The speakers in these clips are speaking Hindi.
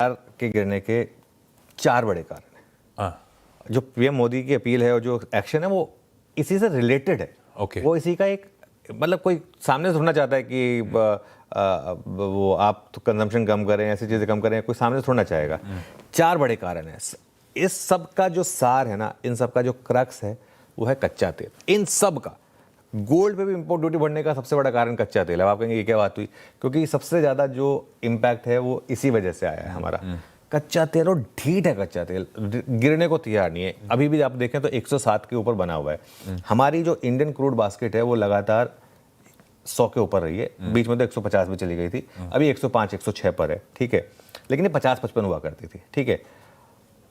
के गिरने के 4 बड़े कारण हैं। जो पीएम मोदी की अपील है और जो एक्शन है वो इसी से रिलेटेड है। Okay. वो इसी का एक मतलब कोई सामने से थोड़ा चाहता है कि वो आप तो कंजम्पशन कम करें, ऐसी चीज़ें कम करें, कोई सामने से थोड़ा चाहेगा। 4 बड़े कारण हैं। इस सब का जो सार है ना, इन सब का जो क्रक्स है वो है कच्चा तेल। इन सब का गोल्ड पे भी इंपोर्ट ड्यूटी बढ़ने का सबसे बड़ा कारण कच्चा तेल है। आप कहेंगे ये क्या बात हुई? क्योंकि सबसे ज़्यादा जो इम्पैक्ट है वो इसी वजह से आया है हमारा कच्चा तेल। और ढीठ है कच्चा तेल, गिरने को तैयार नहीं है। अभी भी आप देखें तो 107 के ऊपर बना हुआ है। हमारी जो इंडियन क्रूड बास्केट है वो लगातार 100 के ऊपर रही है, बीच में तो 150 में चली गई थी, अभी 105 106 पर है, ठीक है। लेकिन ये 50-55 हुआ करती थी, ठीक है।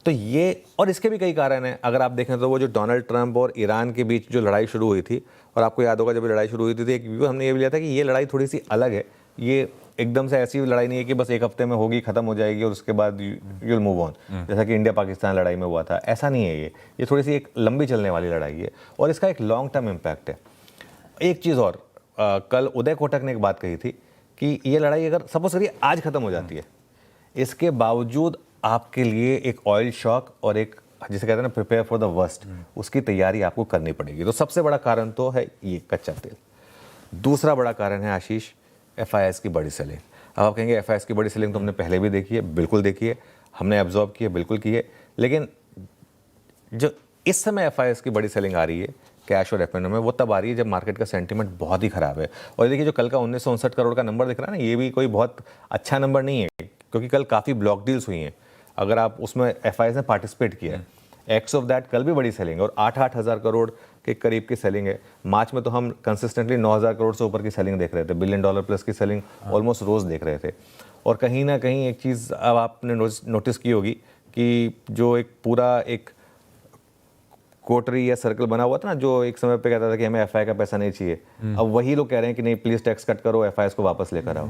तो ये और इसके भी कई कारण हैं। अगर आप देखें तो वो जो डोनाल्ड ट्रंप और ईरान के बीच जो लड़ाई शुरू हुई थी, और आपको याद होगा जब लड़ाई शुरू हुई थी तो एक व्यू हमने ये भी लिया था कि ये लड़ाई थोड़ी सी अलग है। ये एकदम से ऐसी लड़ाई नहीं है कि बस एक हफ्ते में होगी, खत्म हो जाएगी और उसके बाद यू विल मूव ऑन, जैसा कि इंडिया पाकिस्तान लड़ाई में हुआ था। ऐसा नहीं है, ये थोड़ी सी एक लंबी चलने वाली लड़ाई है और इसका एक लॉन्ग टर्म इम्पैक्ट है। एक चीज़ और, कल उदय कोटक ने एक बात कही थी कि ये लड़ाई अगर सपोज करिए आज खत्म हो जाती है, इसके बावजूद आपके लिए एक ऑयल शॉक और एक जिसे कहते हैं ना प्रिपेयर फॉर द वर्स्ट, उसकी तैयारी आपको करनी पड़ेगी। तो सबसे बड़ा कारण तो है ये कच्चा तेल। दूसरा बड़ा कारण है आशीष, FIS की बड़ी सेलिंग। अब आप कहेंगे FIS की बड़ी सेलिंग तो हमने पहले भी देखी है, बिल्कुल देखी है, हमने एब्जॉर्ब की है, बिल्कुल की है। लेकिन जो इस समय FIS की बड़ी सेलिंग आ रही है कैश और F&O में, वो तब आ रही है जब मार्केट का सेंटीमेंट बहुत ही खराब है। और ये देखिए जो कल का 1959 करोड़ का नंबर दिख रहा है ना, ये भी कोई बहुत अच्छा नंबर नहीं है, क्योंकि कल काफ़ी ब्लॉक डील्स हुई हैं। अगर आप उसमें FIS ने पार्टिसिपेट किया है, एक्स ऑफ दैट कल भी बड़ी सेलिंग है और 8-8 हज़ार करोड़ के करीब की सेलिंग है। मार्च में तो हम कंसिस्टेंटली 9,000 करोड़ से ऊपर की सेलिंग देख रहे थे, $1 बिलियन प्लस की सेलिंग ऑलमोस्ट रोज़ देख रहे थे। और कहीं ना कहीं एक चीज़ अब आपने नोटिस की होगी कि जो एक पूरा एक कोटरी या सर्कल बना हुआ था ना, जो एक समय पे कहता था कि हमें FI का पैसा नहीं चाहिए, अब वही लोग कह रहे हैं कि नहीं प्लीज़ टैक्स कट करो, FIS को वापस लेकर आओ।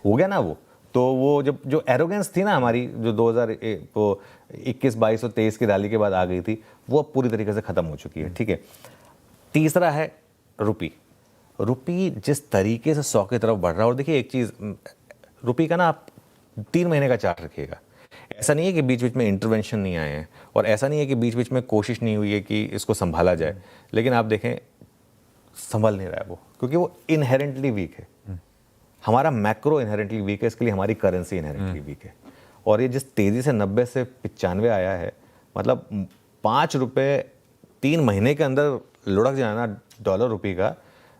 हो गया ना वो। तो वो जब जो एरोगेंस थी ना हमारी, जो 2021, 22 और 23 की रैली के बाद आ गई थी, वो अब पूरी तरीके से ख़त्म हो चुकी है, ठीक है। तीसरा है रुपी जिस तरीके से 100 की तरफ बढ़ रहा है। और देखिए एक चीज़, रुपी का ना आप 3 महीने का चार्ट रखिएगा। ऐसा नहीं है कि बीच बीच में इंटरवेंशन नहीं आए हैं, और ऐसा नहीं है कि बीच बीच में कोशिश नहीं हुई है कि इसको संभाला जाए, लेकिन आप देखें संभल नहीं रहा है वो, क्योंकि वो इनहेरेंटली वीक है। हमारा मैक्रो इनहेरेंटली वीक है, इसके लिए हमारी करेंसी इनहेरेंटली वीक है। और ये जिस तेज़ी से 90 से 95 आया है, मतलब ₹5 3 महीने के अंदर लुढ़क जाना डॉलर रुपये का,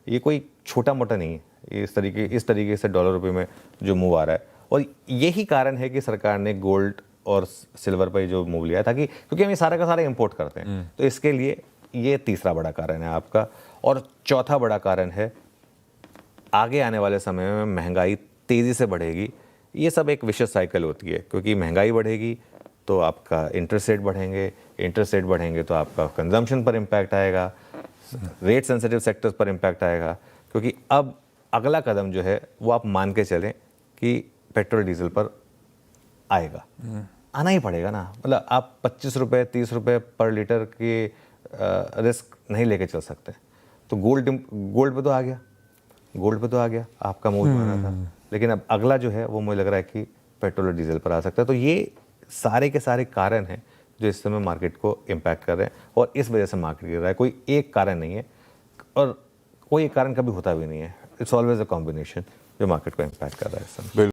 ये कोई छोटा मोटा नहीं है। इस तरीके से डॉलर रुपये में जो मूव आ रहा है, और यही कारण है कि सरकार ने गोल्ड और सिल्वर पर जो मूव लिया, ताकि क्योंकि हम ये सारा का सारा इंपोर्ट करते हैं, तो इसके लिए ये तीसरा बड़ा कारण है आपका। और चौथा बड़ा कारण है आगे आने वाले समय में महंगाई तेज़ी से बढ़ेगी। ये सब एक विशेष साइकिल होती है, क्योंकि महंगाई बढ़ेगी तो आपका इंटरेस्ट रेट बढ़ेंगे, इंटरेस्ट रेट बढ़ेंगे तो आपका कंजम्पशन पर इम्पैक्ट आएगा, रेट सेंसिटिव सेक्टर्स पर इम्पैक्ट आएगा। क्योंकि अब अगला कदम जो है वो आप मान के चलें कि पेट्रोल डीजल पर आएगा, आना ही पड़ेगा ना। मतलब आप ₹25 ₹30 पर लीटर के रिस्क नहीं लेके चल सकते। तो गोल्ड पे तो आ गया, आपका मूव आना था, लेकिन अब अगला जो है वो मुझे लग रहा है कि पेट्रोल और डीजल पर आ सकता है। तो ये सारे के सारे कारण हैं जो इस समय मार्केट को इम्पैक्ट कर रहे हैं, और इस वजह से मार्केट गिर रहा है। कोई एक कारण नहीं है, और कोई एक कारण कभी होता भी नहीं है। इट्स ऑलवेज अ कॉम्बिनेशन जो मार्केट को इम्पैक्ट कर रहा है इस समय।